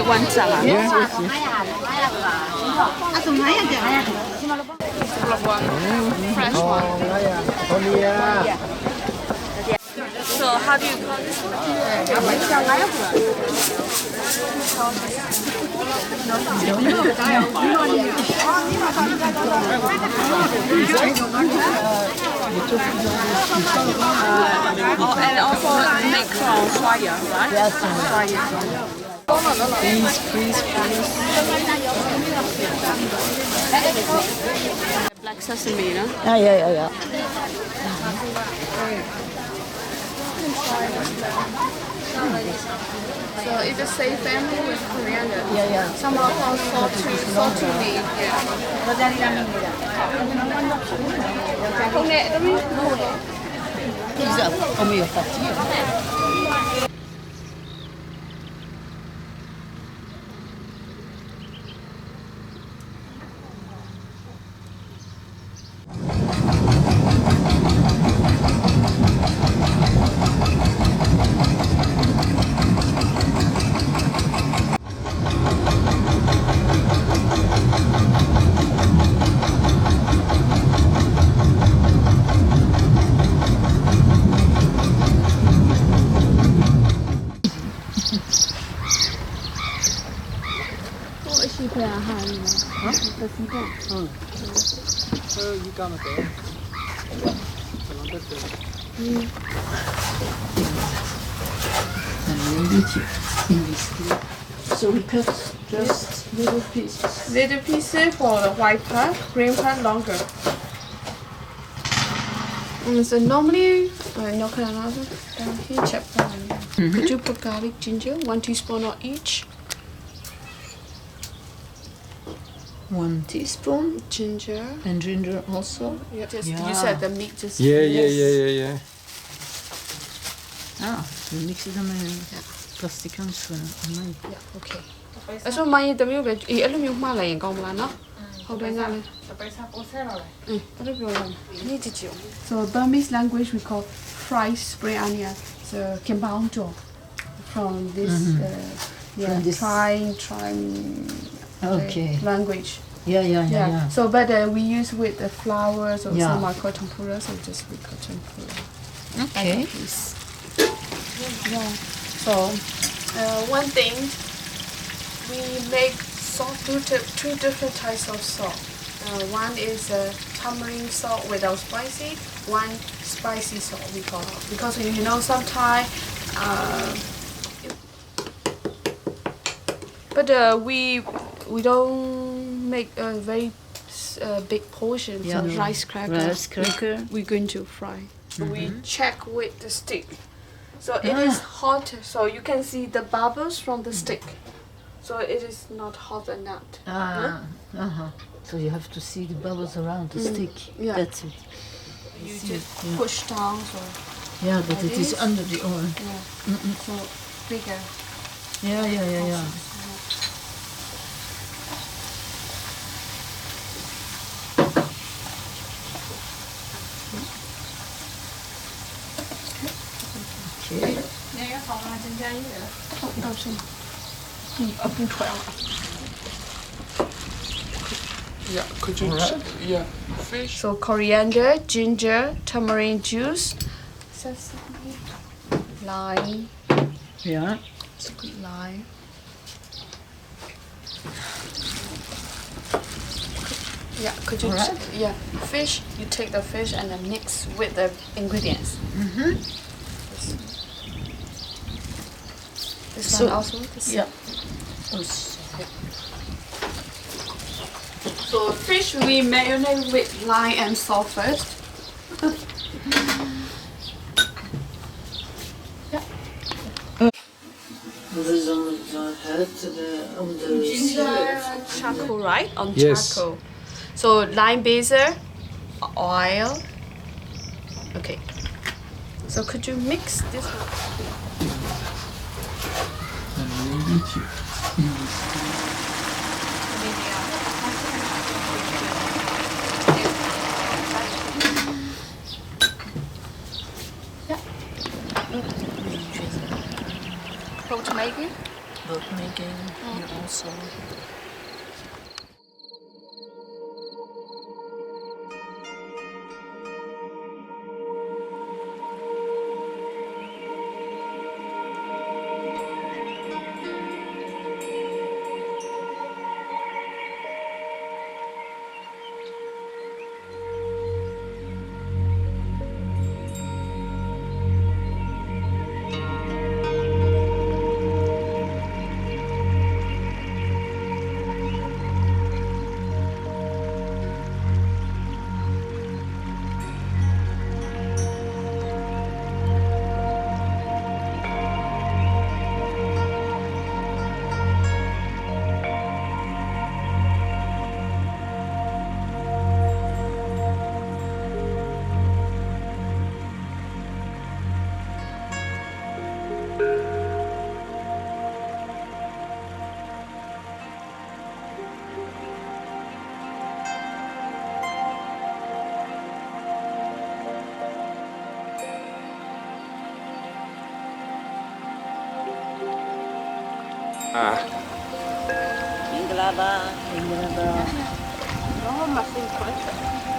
one salad. Yes, yes, yes. Fresh one. So how do you call this one? And also make from fire, right? Yes. Please. Black sesame, no? Yeah. So it's the same family with coriander. Yeah. Some are called salty leaf. So we cut just little pieces. Little pieces for the white part, green part longer. So normally, down here, chapter. Could you put garlic, ginger, 1 teaspoon of each? 1 teaspoon. Ginger. And ginger also. Yeah. You Yeah. said the meat just. Yeah. We mix them in plastic and so on. Yeah, okay. So my the milk is a little more like Gomlana. How do I know? So Burmese language we call fried spring onion. So Kimbao from this From this- trying Okay. language. Yeah. So but we use with the flowers or Yeah. some are called tempura, so just we call tempura. Okay. Piece. Yeah. So one thing we make salt two different types of salt. One is tamarind salt without spicy. One spicy salt we call it. Because you know sometimes but we don't make a very big portion. Yeah. So rice cracker. Rice cracker. We're going to fry. We check with the stick. So it is hot, so you can see the bubbles from the stick. So it is not hot enough. So you have to see the bubbles around the stick. Yeah. That's it. You just push down, so Yeah, but Like it is this? under the oil. so bigger. Yeah. Okay. Yeah, could you fish? So coriander, ginger, tamarind juice, sesame, lime, Yeah. lime. Yeah, could you fish, you take the fish and then mix with the ingredients. This So- one also? This Yeah. So fish we marinate with lime and salt first. This is on the head, on the Charcoal, right? On Yes. charcoal. So lime basil, oil. Okay. So could you mix this one? Yeah. Poached Maggie. book making. You also. Ah. Inglaba. 너무 맛있을 것 같아.